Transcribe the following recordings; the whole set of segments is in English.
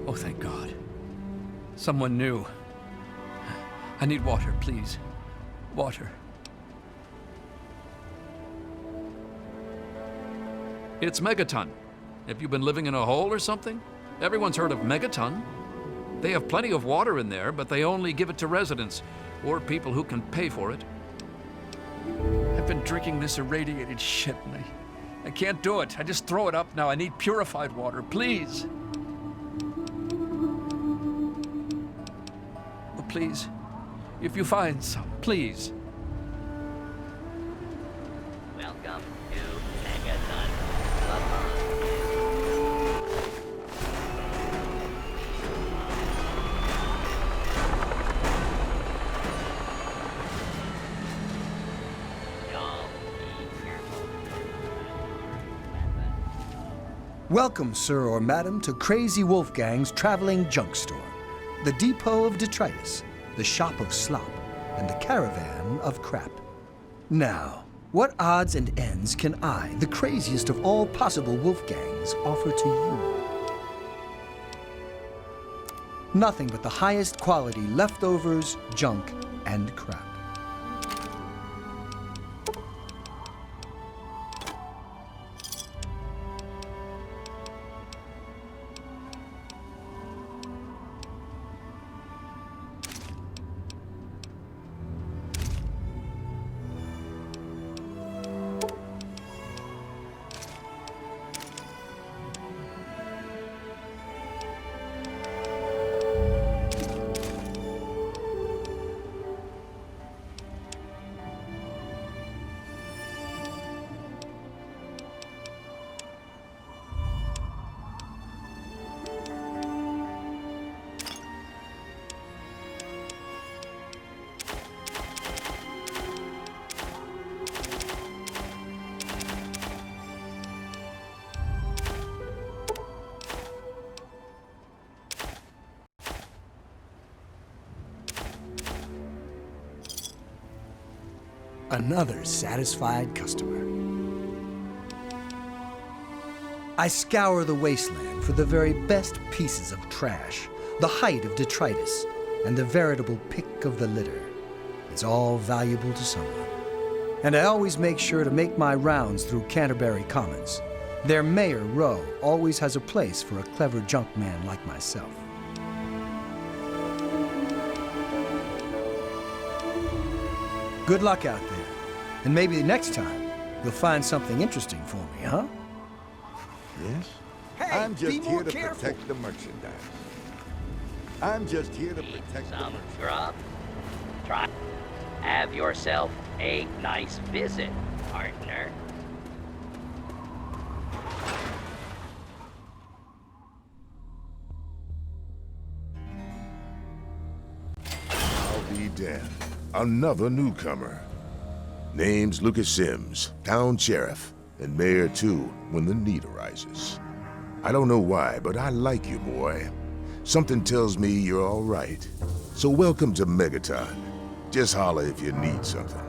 Oh, thank God. Someone knew. I need water, please. Water. It's Megaton. Have you been living in a hole or something? Everyone's heard of Megaton. They have plenty of water in there, but they only give it to residents or people who can pay for it. I've been drinking this irradiated shit, and I can't do it. I just throw it up now. I need purified water, please. Oh, please. If you find some, please. Welcome to Megaton. Welcome, sir or madam, to Crazy Wolfgang's traveling junk store, the depot of detritus, the shop of slop, and the caravan of crap. Now, what odds and ends can I, the craziest of all possible Wolfgangs, offer to you? Nothing but the highest quality leftovers, junk, and crap. Another satisfied customer. I scour the wasteland for the very best pieces of trash, the height of detritus, and the veritable pick of the litter. It's all valuable to someone. And I always make sure to make my rounds through Canterbury Commons. Their Mayor Rowe always has a place for a clever junk man like myself. Good luck out there. And maybe next time, you'll find something interesting for me, huh? Yes? Hey, I'm just be here more to careful. protect the merchandise. I'm just here to protect the Some merchandise. grub. Try. Have yourself a nice visit, partner. I'll be damned. Another newcomer. Name's Lucas Sims, town sheriff, and mayor too, when the need arises. I don't know why, but I like you, boy. Something tells me you're all right. So welcome to Megaton. Just holler if you need something.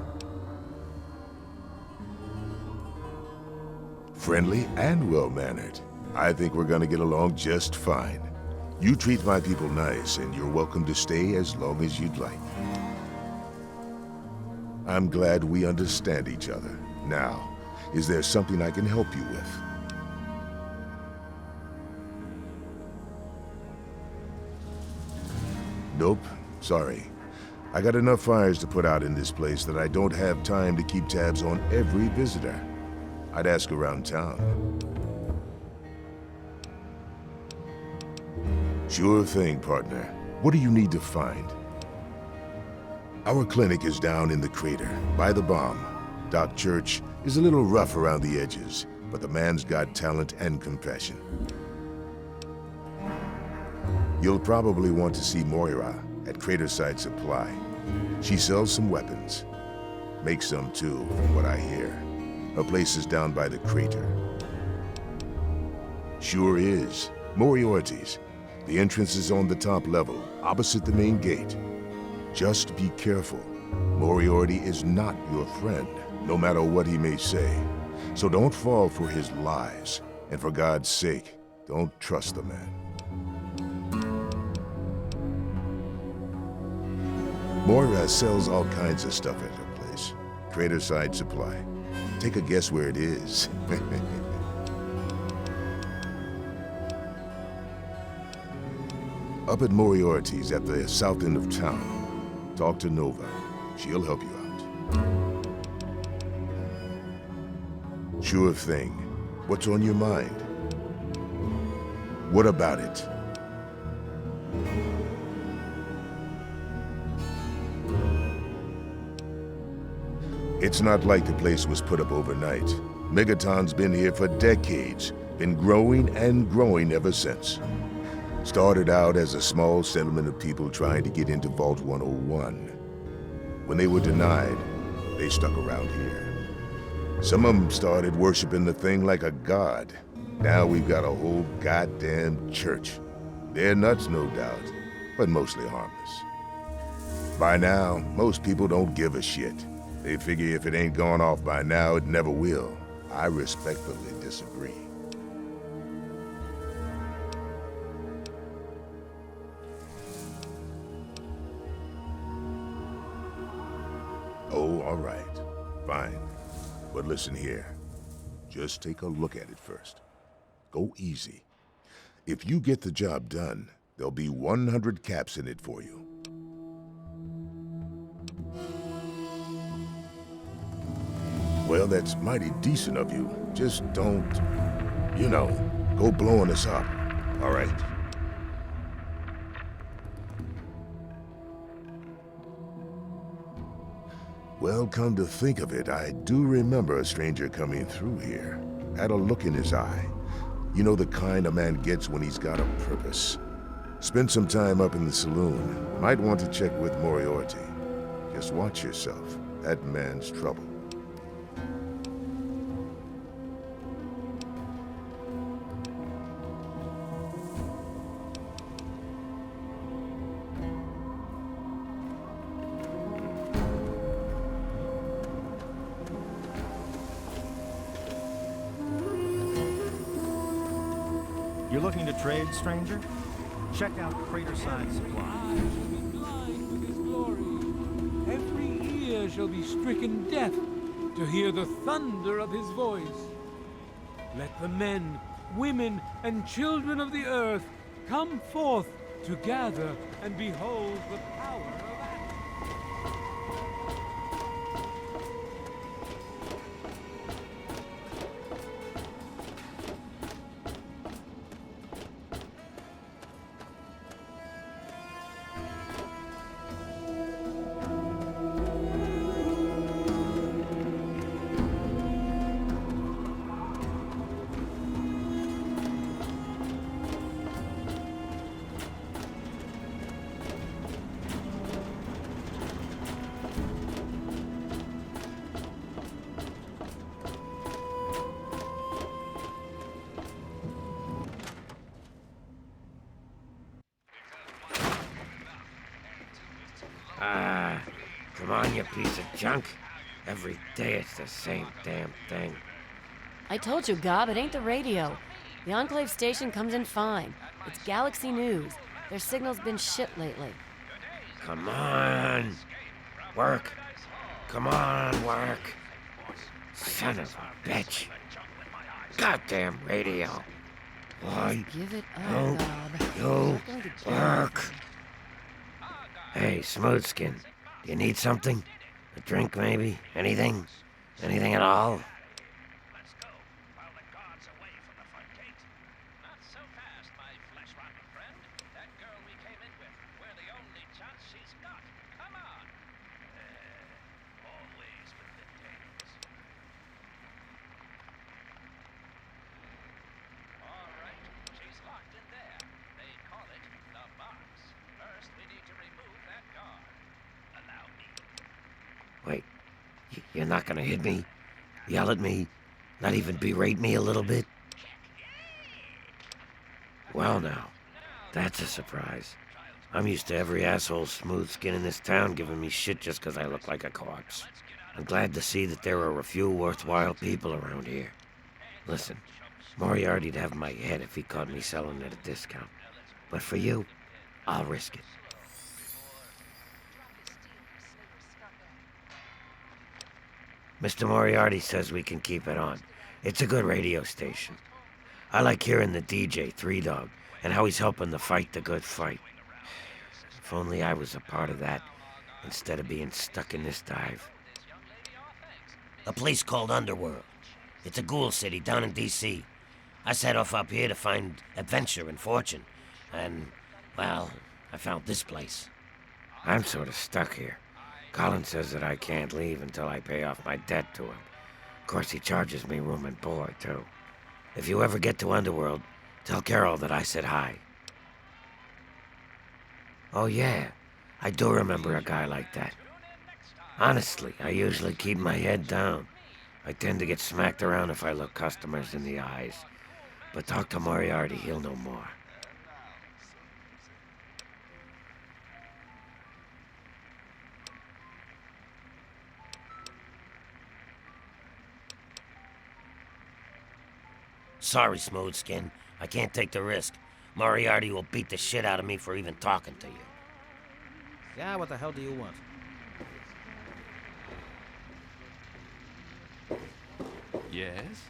Friendly and well-mannered. I think we're gonna get along just fine. You treat my people nice, and you're welcome to stay as long as you'd like. I'm glad we understand each other. Now, is there something I can help you with? Nope, sorry. I got enough fires to put out in this place that I don't have time to keep tabs on every visitor. I'd ask around town. Sure thing, partner. What do you need to find? Our clinic is down in the crater, by the bomb. Doc Church is a little rough around the edges, but the man's got talent and compassion. You'll probably want to see Moira at Craterside Supply. She sells some weapons. Makes some too, from what I hear. Her place is down by the crater. Sure is. Moriarty's. The entrance is on the top level, opposite the main gate. Just be careful. Moriarty is not your friend, no matter what he may say. So don't fall for his lies. And for God's sake, don't trust the man. Moira sells all kinds of stuff at her place. Craterside Supply. Take a guess where it is. Up at Moriarty's at the south end of town. Talk to Nova. She'll help you out. Sure thing. What's on your mind? What about it? It's not like the place was put up overnight. Megaton's been here for decades, been growing and growing ever since. Started out as a small settlement of people trying to get into Vault 101. When they were denied, they stuck around here. Some of them started worshiping the thing like a god. Now we've got a whole goddamn church. They're nuts, no doubt, but mostly harmless. By now, most people don't give a shit. They figure if it ain't gone off by now, it never will. I respectfully disagree. Oh, all right. Fine. But listen here. Just take a look at it first. Go easy. If you get the job done, there'll be 100 caps in it for you. Well, that's mighty decent of you. Just don't, go blowing us up, all right? Well, come to think of it, I do remember a stranger coming through here. Had a look in his eye. You know the kind a man gets when he's got a purpose. Spent some time up in the saloon. Might want to check with Moriarty. Just watch yourself. That man's trouble. You're looking to trade, stranger? Check out Craterside Supply. I shall be blind with his glory. Every ear shall be stricken deaf to hear the thunder of his voice. Let the men, women, and children of the earth come forth to gather and behold the power of action. Come on, you piece of junk. Every day it's the same damn thing. I told you, Gob, it ain't the radio. The Enclave station comes in fine. It's Galaxy News. Their signal's been shit lately. Come on. Work. Come on, work. Son of a bitch. Goddamn radio. Why Give it up, don't Gob. you Not going to jail. work? Hey, Smoothskin. Do you need something? A drink, maybe? Anything? Anything at all? Let's go while the guard's away from the front gate. Not so fast, my flesh-rotten friend. That girl we came in with, we're the only chance she's got. Come on. Always with the dames. All right, she's locked in there. They call it the box. First, we need to remove that guard. Allow me. Wait, you're not gonna hit me? Yell at me? Not even berate me a little bit? Well now, that's a surprise. I'm used to every asshole smooth skin in this town giving me shit just 'cause I look like a corpse. I'm glad to see that there are a few worthwhile people around here. Listen, Moriarty'd have my head if he caught me selling at a discount. But for you, I'll risk it. Mr. Moriarty says we can keep it on. It's a good radio station. I like hearing the DJ, Three Dog, and how he's helping to fight the good fight. If only I was a part of that, instead of being stuck in this dive. A place called Underworld. It's a ghoul city down in D.C. I set off up here to find adventure and fortune. And, well, I found this place. I'm sort of stuck here. Colin says that I can't leave until I pay off my debt to him. Of course, he charges me room and board, too. If you ever get to Underworld, tell Carol that I said hi. Oh, yeah. I do remember a guy like that. Honestly, I usually keep my head down. I tend to get smacked around if I look customers in the eyes. But talk to Moriarty, he'll know more. Sorry, Smoothskin. I can't take the risk. Moriarty will beat the shit out of me for even talking to you. Yeah, what the hell do you want? Yes?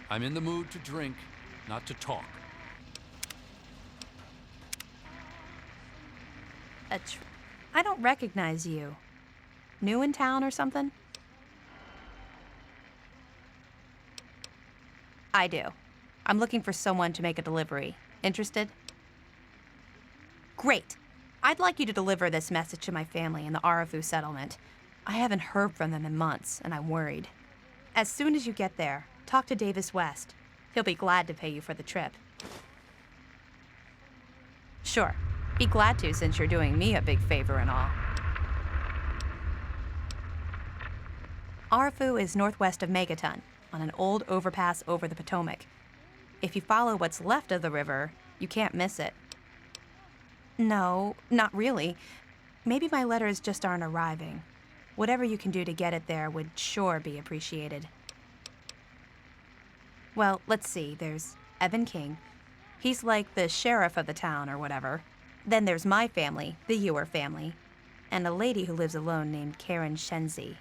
I'm in the mood to drink, not to talk. I don't recognize you. New in town or something? I do. I'm looking for someone to make a delivery. Interested? Great. I'd like you to deliver this message to my family in the Arafu settlement. I haven't heard from them in months, and I'm worried. As soon as you get there, talk to Davis West. He'll be glad to pay you for the trip. Sure. Be glad to, since you're doing me a big favor and all. Arafu is northwest of Megaton, on an old overpass over the Potomac. If you follow what's left of the river, you can't miss it. No, not really. Maybe my letters just aren't arriving. Whatever you can do to get it there would sure be appreciated. Well, let's see. There's Evan King. He's like the sheriff of the town or whatever. Then there's my family, the Ewer family, and a lady who lives alone named Karen Shenzi.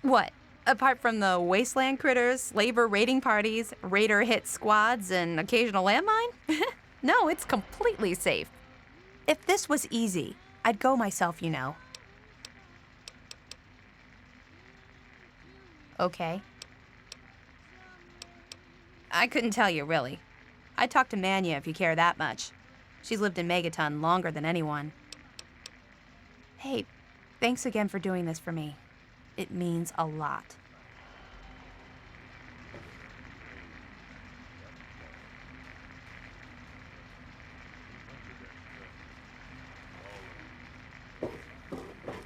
What? Apart from the wasteland critters, slaver raiding parties, raider hit squads, and occasional landmine? No, it's completely safe. If this was easy, I'd go myself, you know. Okay. I couldn't tell you, really. I'd talk to Manya if you care that much. She's lived in Megaton longer than anyone. Hey, thanks again for doing this for me. It means a lot.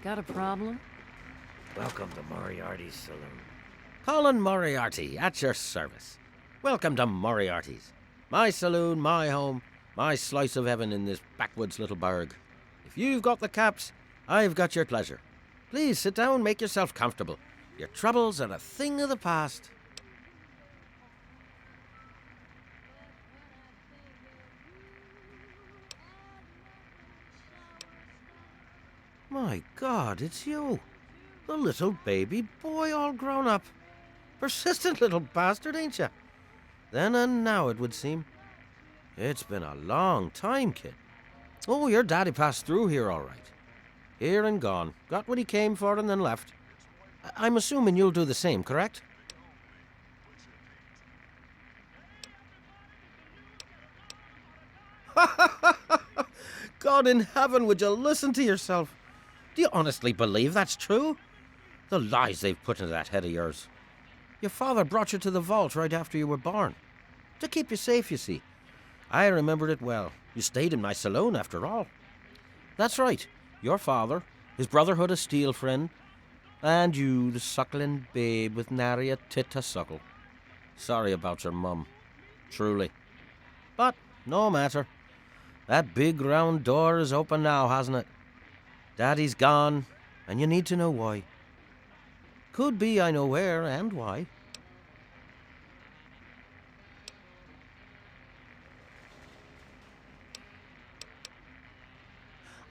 Got a problem? Welcome to Moriarty's saloon. Colin Moriarty, at your service. Welcome to Moriarty's. My saloon, my home, my slice of heaven in this backwoods little burg. If you've got the caps, I've got your pleasure. Please sit down, make yourself comfortable. Your troubles are a thing of the past. My God, it's you. The little baby boy all grown up. Persistent little bastard, ain't you? Then and now, it would seem. It's been a long time, kid. Oh, your daddy passed through here all right. Here and gone. Got what he came for and then left. I'm assuming you'll do the same, correct? God in heaven, would you listen to yourself? Do you honestly believe that's true? The lies they've put into that head of yours. Your father brought you to the vault right after you were born. To keep you safe, you see. I remember it well. You stayed in my saloon, after all. That's right. Your father, his Brotherhood of Steel friend, and you, the suckling babe with nary a tit to suckle. Sorry about your mum. Truly. But no matter. That big round door is open now, hasn't it? Daddy's gone, and you need to know why. Could be I know where and why.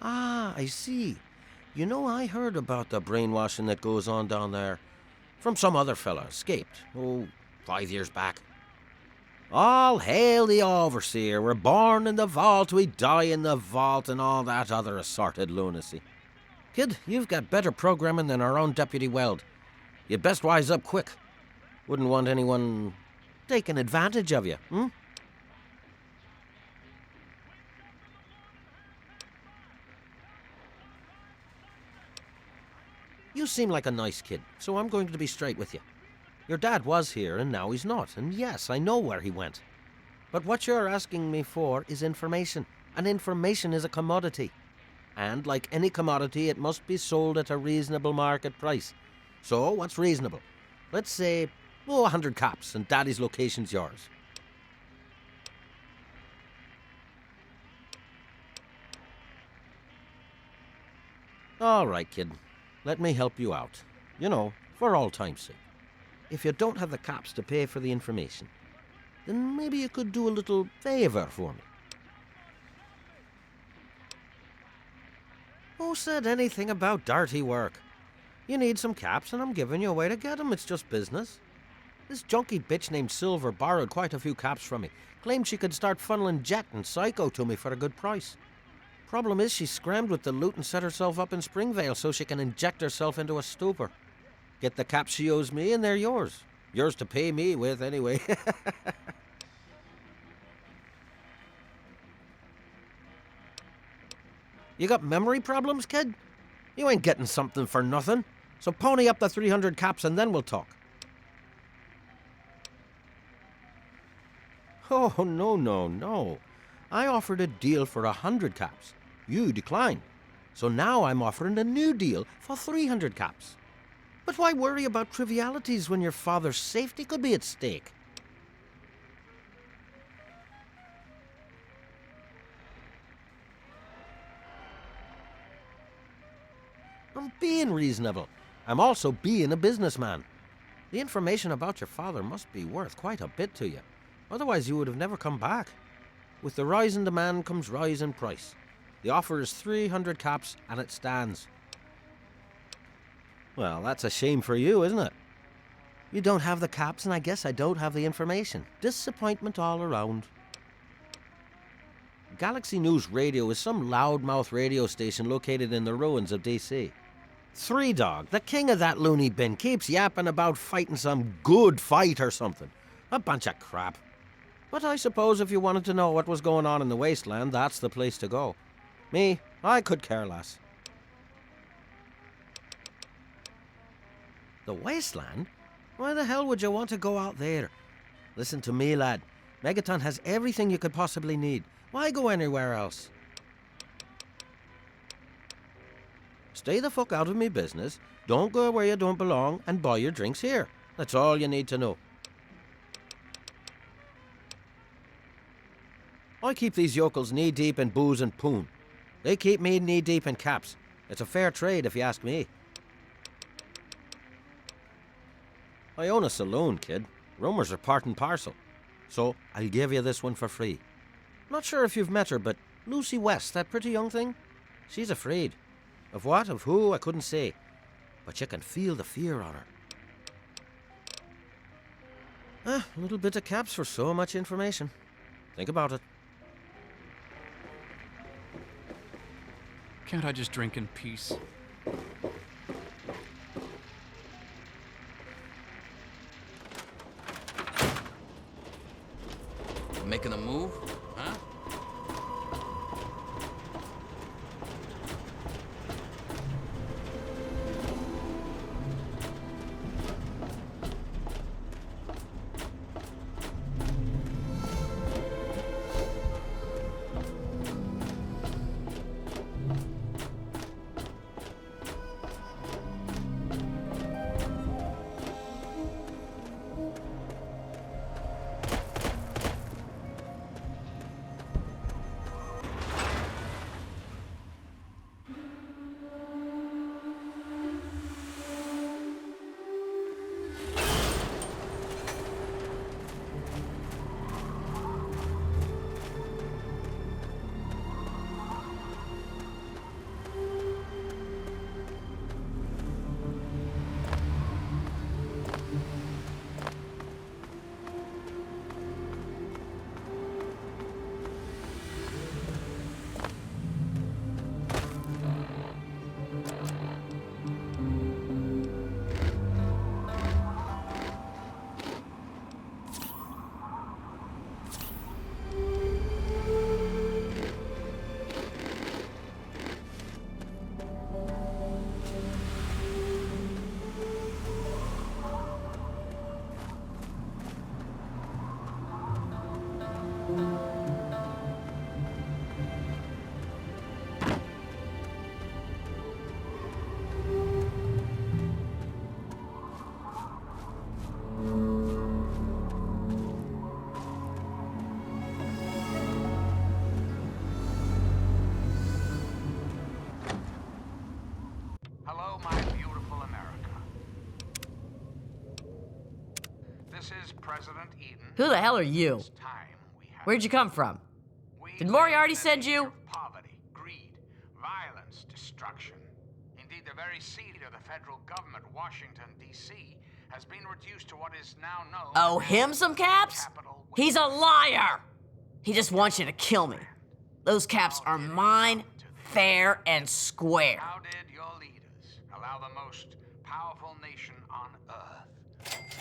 Ah, I see. You know, I heard about the brainwashing that goes on down there. From some other fella, escaped, 5 years back. All hail the overseer. We're born in the vault, we die in the vault, and all that other assorted lunacy. Kid, you've got better programming than our own Deputy Weld. You'd best wise up quick. Wouldn't want anyone taking advantage of you, hmm? You seem like a nice kid, so I'm going to be straight with you. Your dad was here, and now he's not, and yes, I know where he went. But what you're asking me for is information, and information is a commodity. And like any commodity, it must be sold at a reasonable market price. So, what's reasonable? Let's say, 100 caps, and Daddy's location's yours. All right, kid. Let me help you out. You know, for all time's sake. If you don't have the caps to pay for the information, then maybe you could do a little favour for me. Who said anything about dirty work? You need some caps and I'm giving you a way to get them. It's just business. This junky bitch named Silver borrowed quite a few caps from me. Claimed she could start funneling Jet and Psycho to me for a good price. Problem is, she scrammed with the loot and set herself up in Springvale so she can inject herself into a stupor. Get the caps she owes me and they're yours. Yours to pay me with, anyway. You got memory problems, kid? You ain't getting something for nothing. So pony up the 300 caps and then we'll talk. Oh, no. I offered a deal for 100 caps. You declined. So now I'm offering a new deal for 300 caps. But why worry about trivialities when your father's safety could be at stake? I'm being reasonable. I'm also being a businessman. The information about your father must be worth quite a bit to you. Otherwise you would have never come back. With the rise in demand comes rise in price. The offer is 300 caps and it stands. Well, that's a shame for you, isn't it? You don't have the caps and I guess I don't have the information. Disappointment all around. Galaxy News Radio is some loudmouth radio station located in the ruins of DC. Three Dog, the king of that loony bin, keeps yapping about fighting some good fight or something. A bunch of crap. But I suppose if you wanted to know what was going on in the wasteland, that's the place to go. Me, I could care less. The wasteland? Why the hell would you want to go out there? Listen to me, lad. Megaton has everything you could possibly need. Why go anywhere else? Stay the fuck out of me business, don't go where you don't belong, and buy your drinks here. That's all you need to know. I keep these yokels knee-deep in booze and poon. They keep me knee-deep in caps. It's a fair trade, if you ask me. I own a saloon, kid. Rumours are part and parcel. So, I'll give you this one for free. Not sure if you've met her, but Lucy West, that pretty young thing? She's afraid. Of what? Of who? I couldn't say. But you can feel the fear on her. A little bit of caps for so much information. Think about it. Can't I just drink in peace? Making a move? Huh? President Eden. Who the hell are you? It's time we have Where'd you come from? We Did Moriarty live in send an age you? of Poverty, greed, violence, destruction. Indeed, the very seat of the federal government, Washington, D.C., has been reduced to what is now known Oh, as him some caps? capital He's a liar! He just wants you to kill me. Those caps are mine, fair and square. How did your leaders allow the most powerful nation on Earth?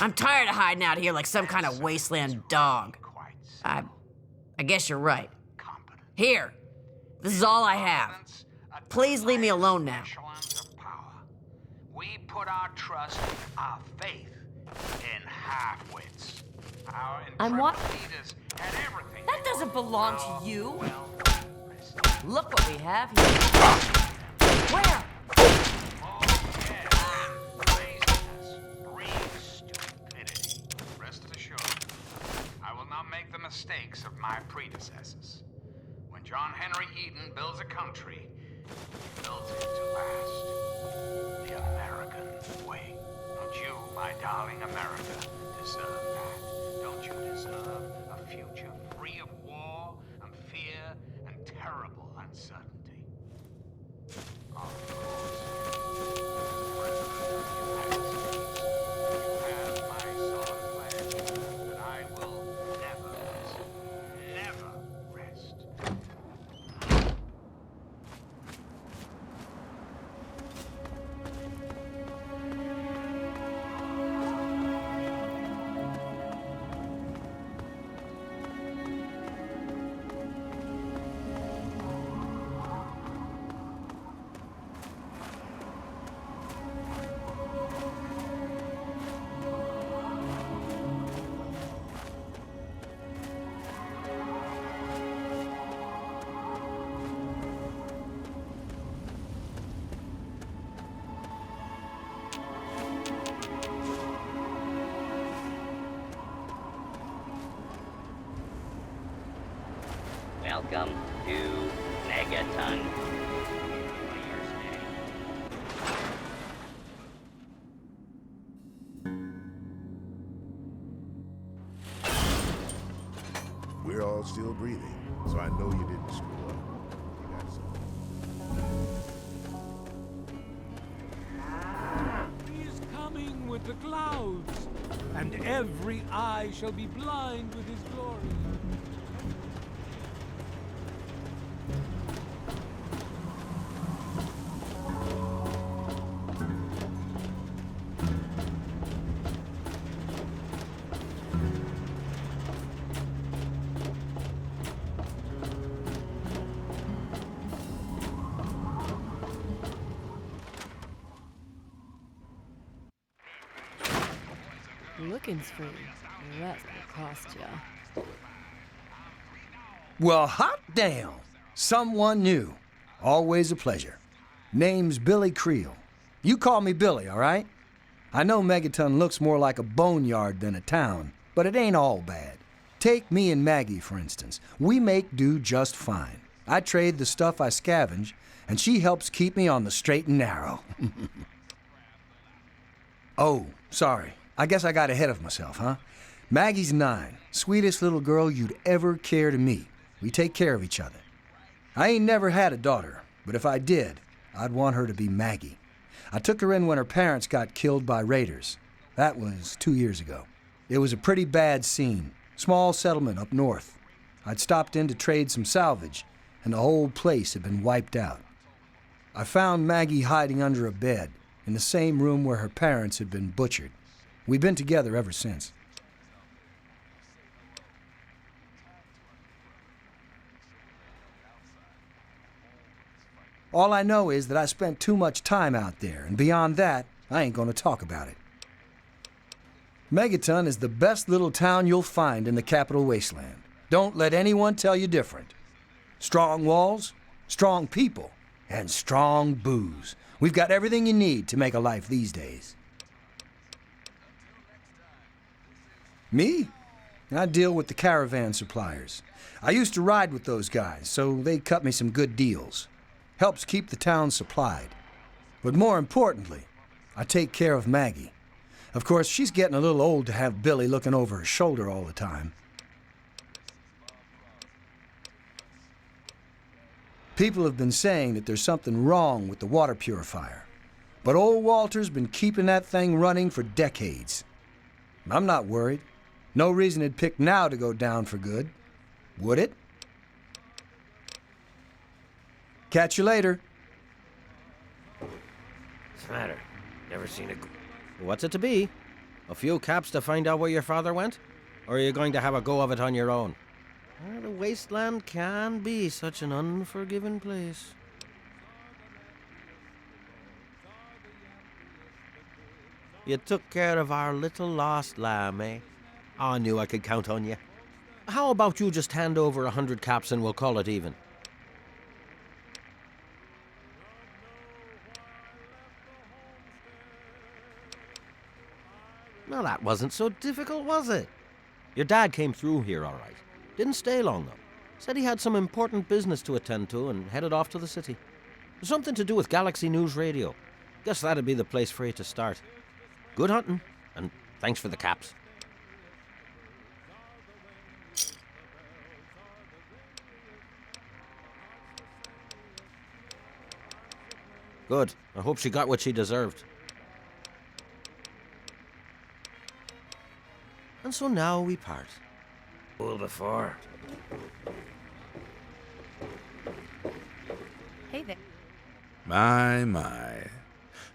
I'm tired of hiding out here like some kind of wasteland dog. Quite I guess you're right. Here, this is all I have. Please leave me alone now. echelons of power. We put our trust, our faith in half-wits. Our I'm what? intrepid leaders had everything. That doesn't belong to you. Well, Look what we have here. Where? laziness breeds stupidity. Rest assured, I will not make the mistakes of my predecessors. When John Henry Eden builds a country, he builds it to last. The American way. Don't you, my darling America, deserve that? Don't you deserve a future free of war and fear and terrible uncertainty? Of course, you have my solemn pledge that I will never rest. Welcome to Megaton. We're all still breathing, so I know you didn't screw up. You got something. He is coming with the clouds, and every eye shall be blind with his glory. Looking's free. The rest will cost ya. Well, hot damn! Someone new. Always a pleasure. Name's Billy Creel. You call me Billy, all right? I know Megaton looks more like a boneyard than a town, but it ain't all bad. Take me and Maggie, for instance. We make do just fine. I trade the stuff I scavenge, and she helps keep me on the straight and narrow. Oh, sorry. I guess I got ahead of myself, huh? Maggie's 9. Sweetest little girl you'd ever care to meet. We take care of each other. I ain't never had a daughter, but if I did, I'd want her to be Maggie. I took her in when her parents got killed by raiders. That was 2 years ago. It was a pretty bad scene. Small settlement up north. I'd stopped in to trade some salvage, and the whole place had been wiped out. I found Maggie hiding under a bed in the same room where her parents had been butchered. We've been together ever since. All I know is that I spent too much time out there, and beyond that, I ain't gonna talk about it. Megaton is the best little town you'll find in the capital wasteland. Don't let anyone tell you different. Strong walls, strong people, and strong booze. We've got everything you need to make a life these days. Me? I deal with the caravan suppliers. I used to ride with those guys, so they cut me some good deals. Helps keep the town supplied. But more importantly, I take care of Maggie. Of course, she's getting a little old to have Billy looking over her shoulder all the time. People have been saying that there's something wrong with the water purifier. But old Walter's been keeping that thing running for decades. I'm not worried. No reason it'd pick now to go down for good. Would it? Catch you later. What's the matter? Never seen a... What's it to be? A few caps to find out where your father went? Or are you going to have a go of it on your own? The wasteland can be such an unforgiving place. You took care of our little lost lamb, eh? I knew I could count on you. How about you just hand over 100 caps and we'll call it even? Now that wasn't so difficult, was it? Your dad came through here all right. Didn't stay long, though. Said he had some important business to attend to and headed off to the city. Something to do with Galaxy News Radio. Guess that'd be the place for you to start. Good hunting, and thanks for the caps. Good. I hope she got what she deserved. And so now we part. Cool before. Hey there. My.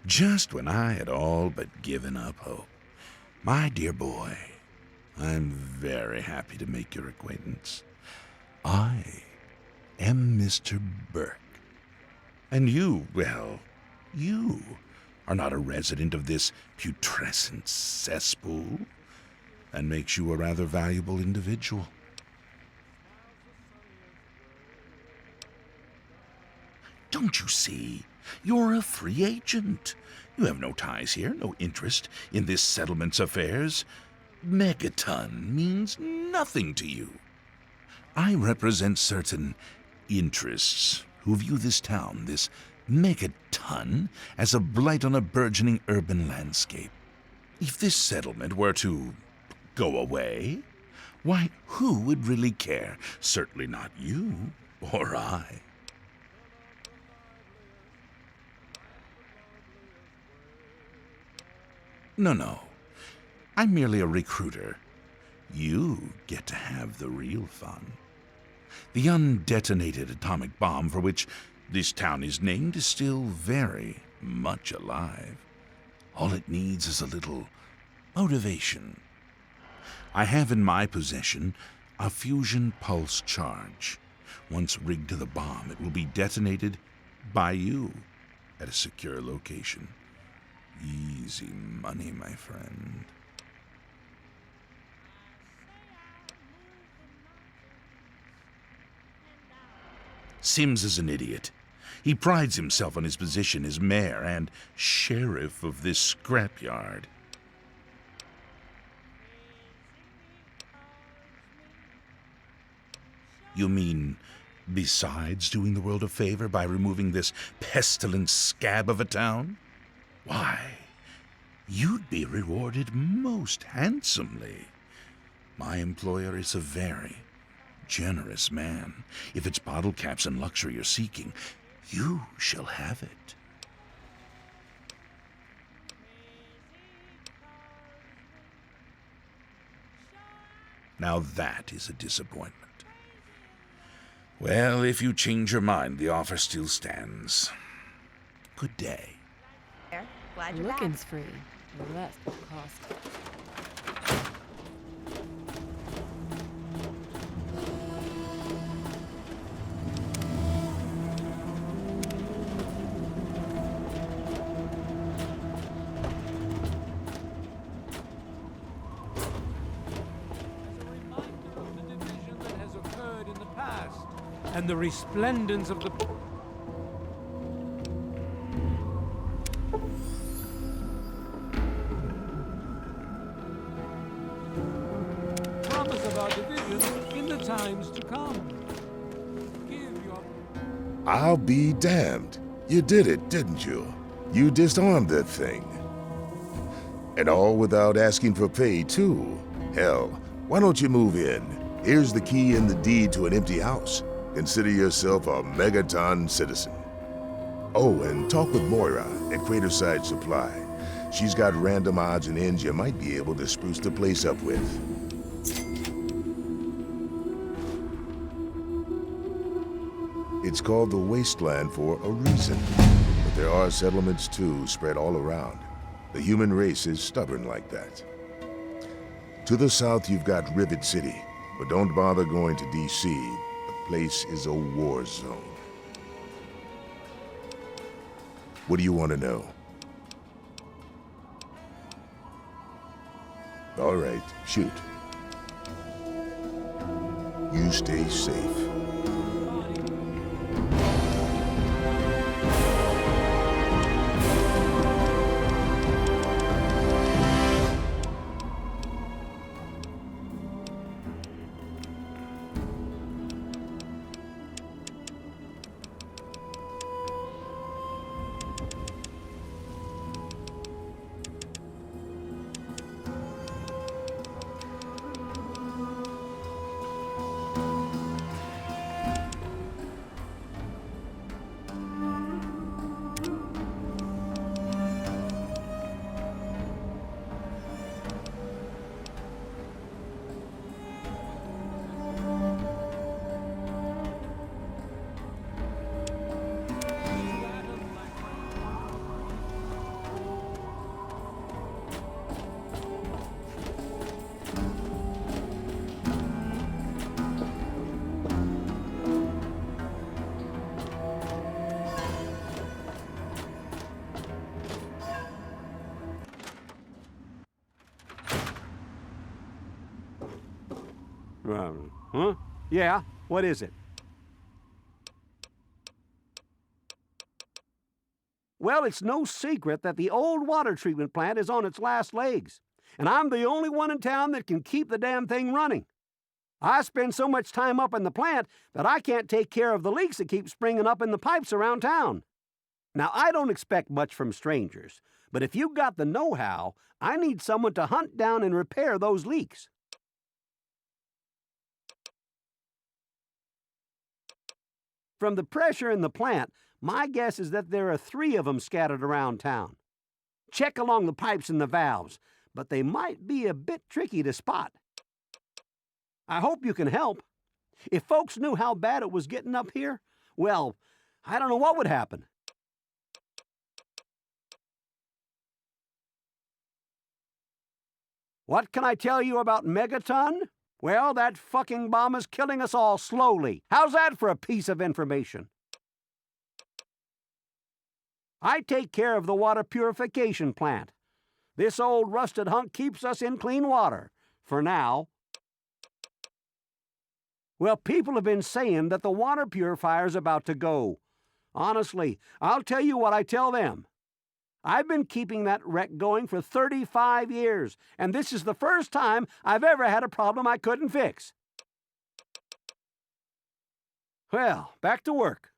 Just when I had all but given up hope. My dear boy, I'm very happy to make your acquaintance. I am Mr. Burke. And you, well, you are not a resident of this putrescent cesspool. That makes you a rather valuable individual. Don't you see? You're a free agent. You have no ties here, no interest in this settlement's affairs. Megaton means nothing to you. I represent certain interests who view this town, this Megaton, as a blight on a burgeoning urban landscape. If this settlement were to go away, why, who would really care? Certainly not you or I. No. I'm merely a recruiter. You get to have the real fun. The undetonated atomic bomb for which this town is named is still very much alive. All it needs is a little motivation. I have in my possession a fusion pulse charge. Once rigged to the bomb, it will be detonated by you at a secure location. Easy money, my friend. Sims is an idiot. He prides himself on his position as mayor and sheriff of this scrapyard. You mean, besides doing the world a favor by removing this pestilent scab of a town? Why, you'd be rewarded most handsomely. My employer is a very generous man. If it's bottle caps and luxury you're seeking, you shall have it. Now that is a disappointment. Well, if you change your mind, the offer still stands. Good day. Glad you're back. Looking's free. The rest will cost. And the resplendence of the... promise of our division in the times to come. Give your... I'll be damned. You did it, didn't you? You disarmed that thing. And all without asking for pay, too. Hell, why don't you move in? Here's the key and the deed to an empty house. Consider yourself a Megaton citizen. Oh, and talk with Moira at Craterside Supply. She's got random odds and ends you might be able to spruce the place up with. It's called the Wasteland for a reason. But there are settlements, too, spread all around. The human race is stubborn like that. To the south, you've got Rivet City, but don't bother going to D.C. The place is a war zone. What do you want to know? All right, shoot. You stay safe. Huh? Yeah, what is it? Well, it's no secret that the old water treatment plant is on its last legs, and I'm the only one in town that can keep the damn thing running. I spend so much time up in the plant that I can't take care of the leaks that keep springing up in the pipes around town. Now, I don't expect much from strangers, but if you've got the know-how, I need someone to hunt down and repair those leaks. From the pressure in the plant, my guess is that there are 3 of them scattered around town. Check along the pipes and the valves, but they might be a bit tricky to spot. I hope you can help. If folks knew how bad it was getting up here, well, I don't know what would happen. What can I tell you about Megaton? Well, that fucking bomb is killing us all slowly. How's that for a piece of information? I take care of the water purification plant. This old rusted hunk keeps us in clean water, for now. Well, people have been saying that the water purifier's about to go. Honestly, I'll tell you what I tell them. I've been keeping that wreck going for 35 years, and this is the first time I've ever had a problem I couldn't fix. Well, back to work.